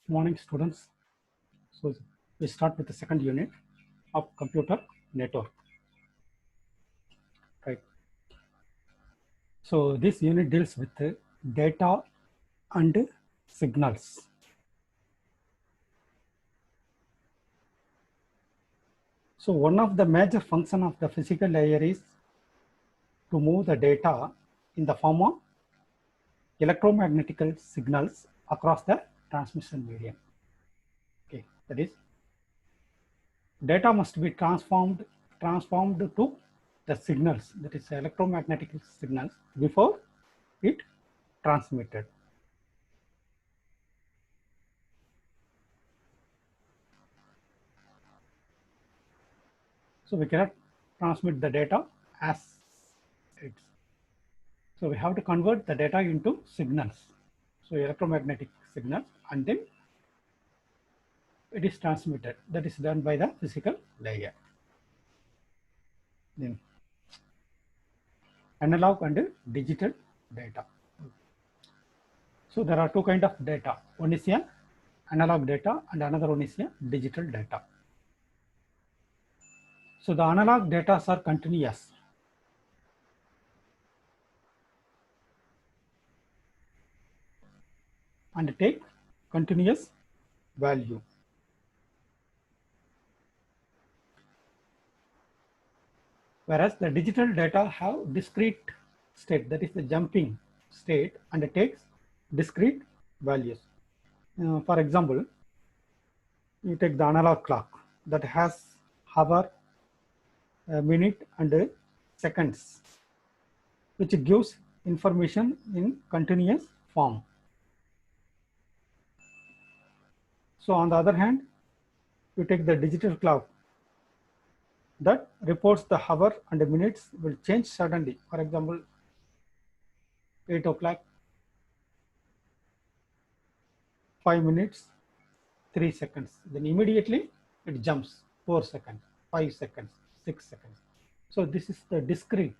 Morning, students. So we start with the second unit of computer network, right? So this unit deals with data and signals. So one of the major function of the physical layer is to move the data in the form of electromagnetic signals across the transmission medium. Okay, that is, data must be transformed to the signals, that is electromagnetic signals, before it transmitted. So we cannot transmit the data as it's. So we have to convert the data into signals. So electromagnetic signals, and then it is transmitted. That is done by the physical layer. Then analog and digital data. So there are two kinds of data. One is a analog data and another one is a digital data. So the analog data are continuous. And take continuous value. Whereas the digital data have discrete state, that is the jumping state, and it takes discrete values. For example, you take the analog clock that has hour, minute, and seconds, which gives information in continuous form. So on the other hand, you take the digital clock that reports the hour and the minutes will change suddenly. For example, 8 o'clock, 5 minutes, 3 seconds. Then immediately it jumps 4 seconds, 5 seconds, 6 seconds. So this is the discrete,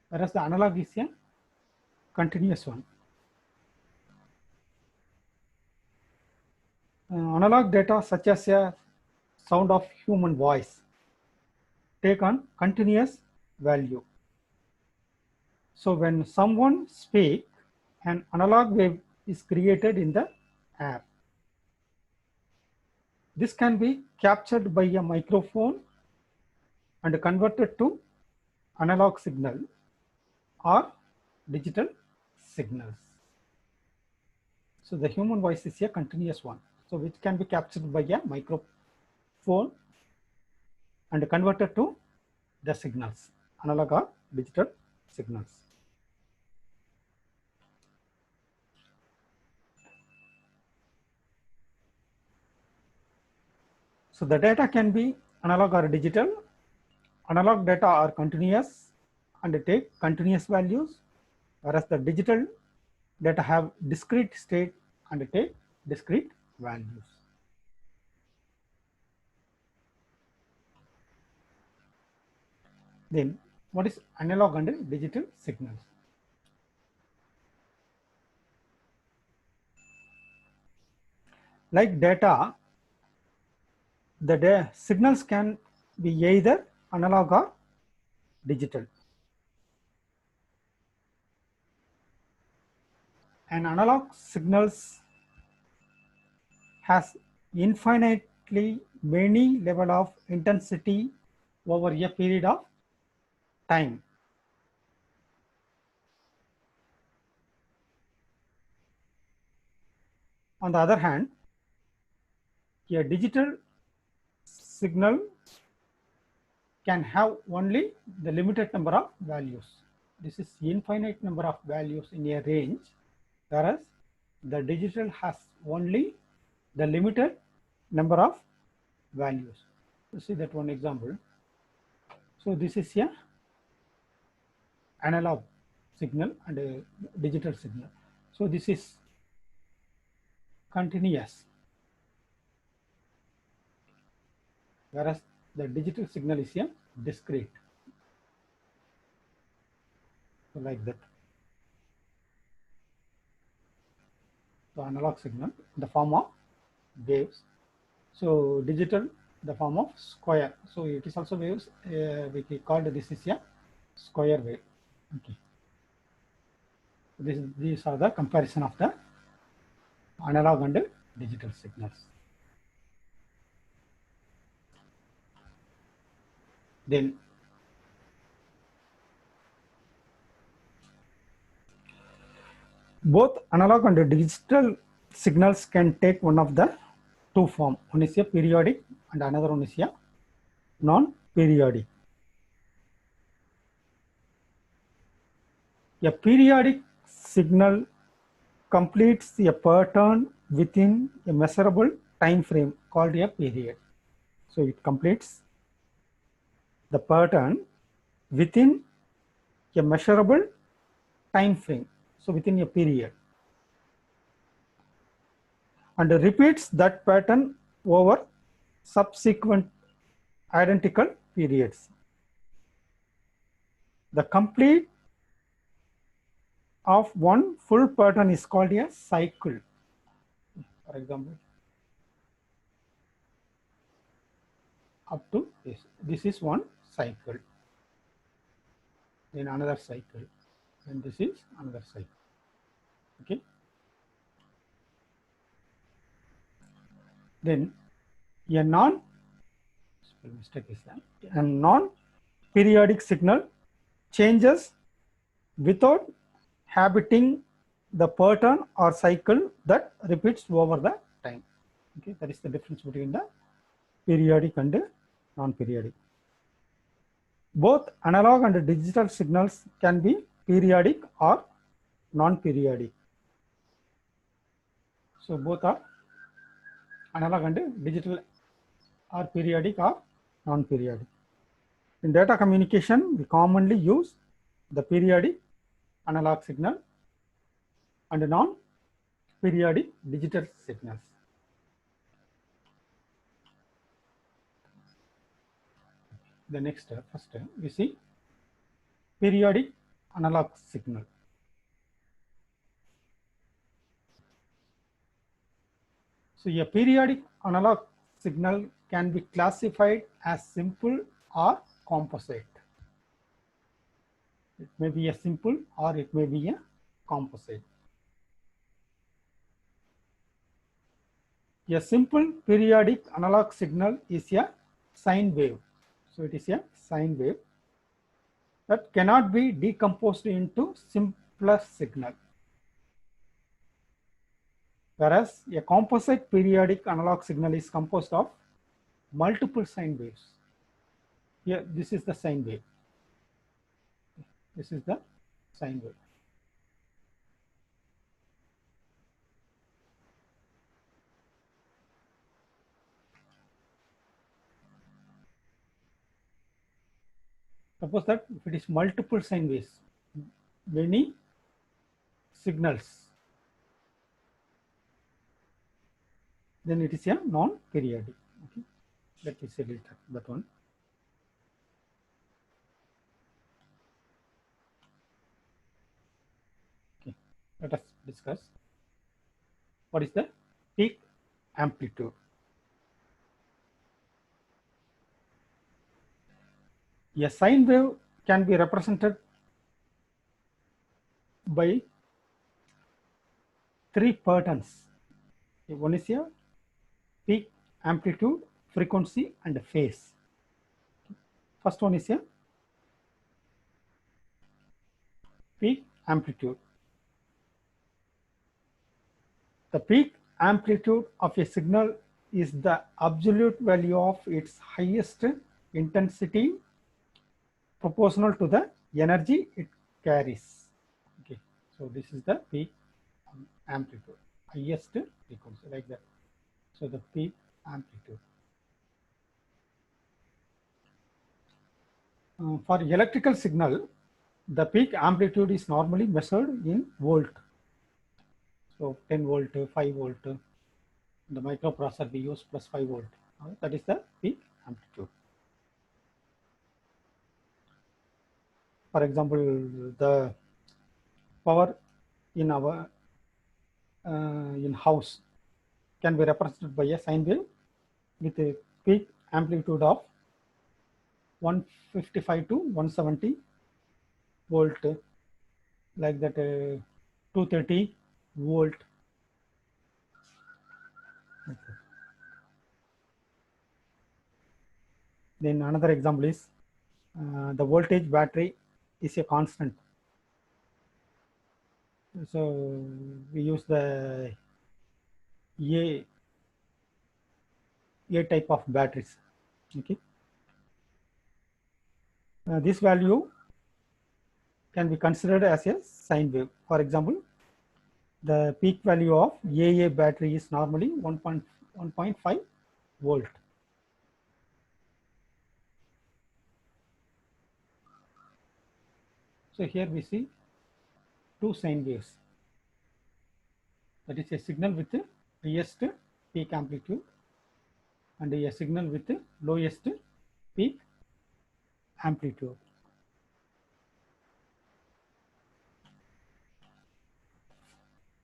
whereas the analog is a continuous one. Analog data such as a sound of human voice take on continuous value. So when someone speaks, an analog wave is created in the air. This can be captured by a microphone and converted to analog signal or digital signals. So the human voice is a continuous one, so which can be captured by a microphone and converted to the signals, analog or digital signals. So the data can be analog or digital. Analog data are continuous and take continuous values, whereas the digital data have discrete state and take discrete values. Then what is analog and digital signals? Like data, the signals can be either analog or digital. And analog signals has infinitely many level of intensity over a period of time. On the other hand, a digital signal can have only the limited number of values. This is infinite number of values in a range, whereas the digital has only the limited number of values. You see that one example. So this is a analog signal and a digital signal. So this is continuous, whereas the digital signal is a discrete. So like that. So analog signal in the form of waves. So digital the form of square. So it is also waves. We called this is a square wave. Okay. These are the comparison of the analog and digital signals. Then both analog and digital signals can take one of the two form. One is a periodic and another one is a non-periodic. A periodic signal completes a pattern within a measurable time frame called a period. So it completes the pattern within a measurable time frame, so within a period, and repeats that pattern over subsequent identical periods. The complete of one full pattern is called a cycle. For example, up to this is one cycle, then another cycle, and this is another cycle. Okay. Then a non-periodic signal changes without habiting the pattern or cycle that repeats over the time. Okay, that is the difference between the periodic and non-periodic. Both analog and digital signals can be periodic or non-periodic. So both are analog and digital are periodic or non-periodic. In data communication, we commonly use the periodic analog signal and non-periodic digital signals. The next first we see periodic analog signal. So a periodic analog signal can be classified as simple or composite. It may be a simple or it may be a composite. A simple periodic analog signal is a sine wave. So it is a sine wave that cannot be decomposed into simpler signal. Whereas a composite periodic analog signal is composed of multiple sine waves. Here, this is the sine wave. This is the sine wave. Suppose that if it is multiple sine waves, many signals, then it is a non-periodic. Okay, let me say that one. Okay, let us discuss what is the peak amplitude. A sine wave can be represented by three patterns. One is a peak, amplitude, frequency, and phase. First one is a peak amplitude. The peak amplitude of a signal is the absolute value of its highest intensity proportional to the energy it carries. Okay, so this is the peak amplitude, highest frequency, like that. So the peak amplitude. For electrical signal, the peak amplitude is normally measured in volt. So 10 volt, 5 volt, the microprocessor we use plus 5 volt. That is the peak amplitude. For example, the power in our in house can be represented by a sine wave with a peak amplitude of 155 to 170 volt, like that, 230 volt. Okay. Then another example is the voltage battery is a constant. So we use the A type of batteries. Okay. This value can be considered as a sine wave. For example, the peak value of AA battery is normally 1.5 volt. So here we see two sine waves. That is a signal with the highest peak amplitude and a signal with the lowest peak amplitude.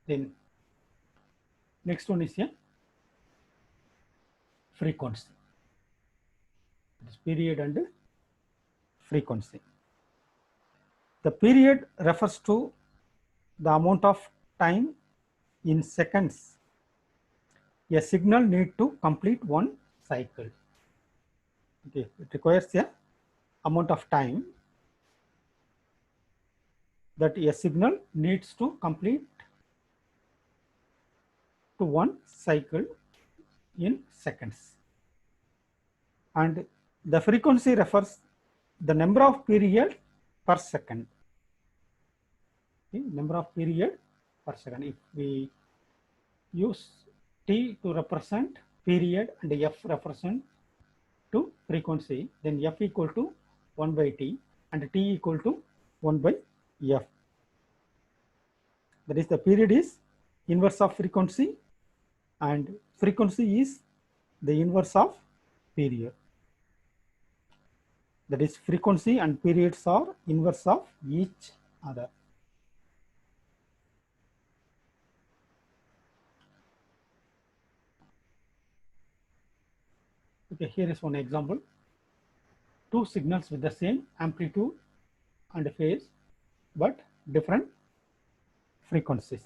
Then next one is a frequency. It is period and frequency. The period refers to the amount of time in seconds a signal need to complete one cycle. Okay, it requires a amount of time that a signal needs to complete to one cycle in seconds. And the frequency refers the number of period per second. Okay, number of period per second. If we use T to represent period and F represent to frequency, then F equal to 1 by T and T equal to 1 by F. That is, the period is inverse of frequency and frequency is the inverse of period. That is, frequency and periods are inverse of each other. Okay, here is one example. Two signals with the same amplitude and phase but different frequencies.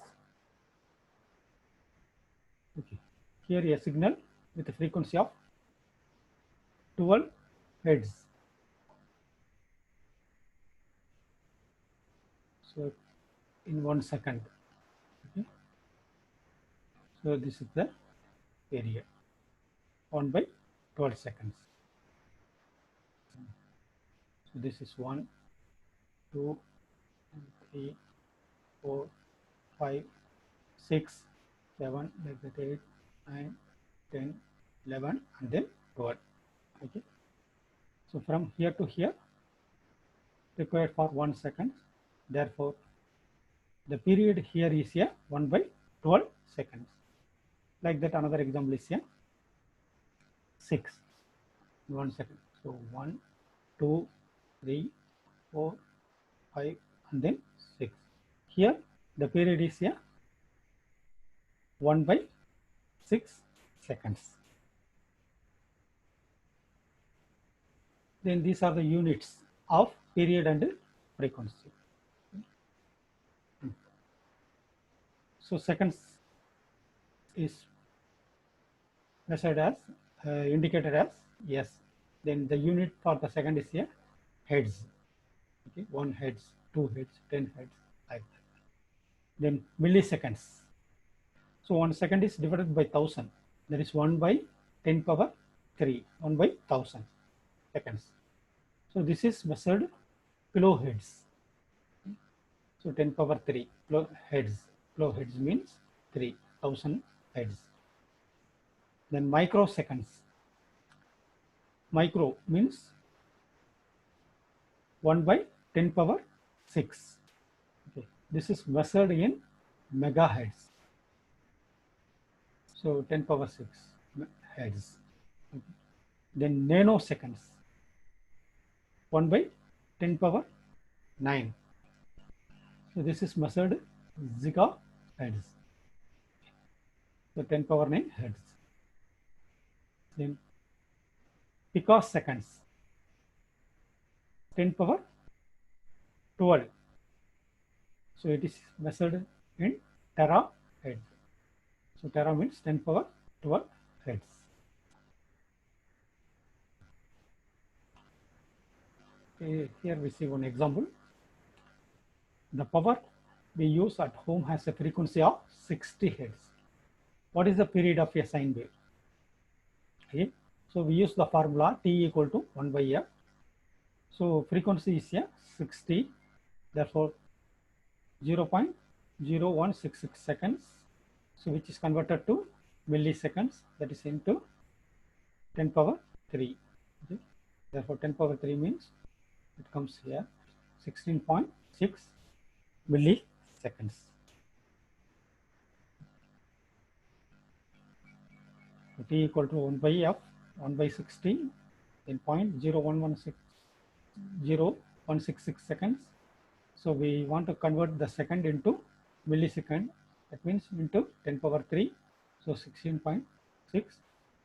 Okay, here a signal with a frequency of 12 hertz. So in 1 second. Okay. So this is the period 1 by 12 seconds. So this is 1, 2, 3, 4, 5, 6, 7, like that, 8, 9, 10, 11, and then 12. Okay. So from here to here required for 1 second. Therefore, the period here is a 1 by 12 seconds. Like that, another example is a 6 in 1 second. So 1, 2, 3, 4, 5, and then 6. Here the period is a 1 by 6 seconds. Then these are the units of period and frequency. So seconds is measured as indicated as S. Then the unit for the second is a hertz. Okay, 1 hertz, 2 hertz, 10 hertz, like that. Then milliseconds. So 1 second is divided by 1000. That is 1 by 10 power 3, 1 by 1000 seconds. So this is measured kilohertz. So 10 power 3 kilohertz. Kilohertz means 3000 hertz. Then microseconds. Micro means 1 by 10 power 6. Okay. This is measured in megahertz. So 10 power 6 hertz. Okay. Then nanoseconds. 1 by 10 power 9. So this is measured gigahertz. So 10 power 9 hertz. Then picoseconds, 10 power 12. So it is measured in terahertz. So tera means 10 power 12 hertz. Okay, here we see one example. The power we use at home has a frequency of 60 hertz. What is the period of a sine wave? Okay, so we use the formula T equal to 1 by f. So frequency is 60, therefore 0.0166 seconds, so which is converted to milliseconds, that is into 10 power 3. Okay. Therefore 10 power 3 means it comes here 16.6 milliseconds. So T equal to 1 by f, 1 by 60, then 0.0166 seconds. So we want to convert the second into millisecond, that means into 10 power 3, so 16.6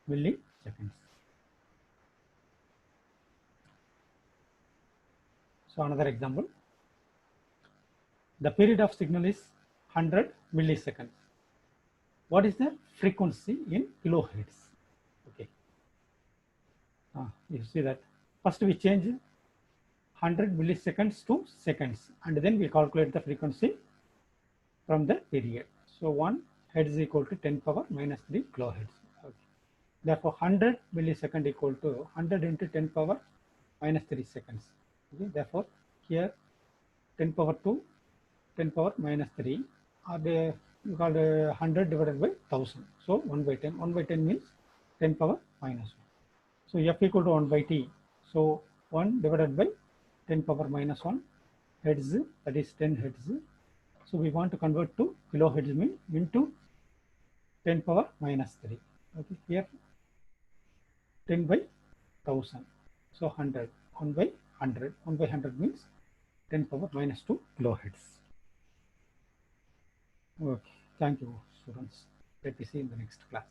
milliseconds. So another example, the period of signal is 100 milliseconds. What is the frequency in kilohertz? Okay, you see that first we change 100 milliseconds to seconds, and then we calculate the frequency from the period. So 1 hertz is equal to 10 power minus 3 kilohertz. Okay. Therefore 100 millisecond equal to 100 into 10 power minus 3 seconds. Okay. Therefore here 10 power 2, 10 power minus 3 are the called 100 divided by 1000. So 1 by 10. 1 by 10 means 10 power minus 1. So f equal to 1 by t. So 1 divided by 10 power minus 1 hertz, that is 10 hertz. So we want to convert to kilohertz mean into 10 power minus 3. Okay, here 10 by 1000. So 100, 1 by 100. 1 by 100 means 10 power minus 2 kilohertz. Okay, thank you, students. Let me see in the next class.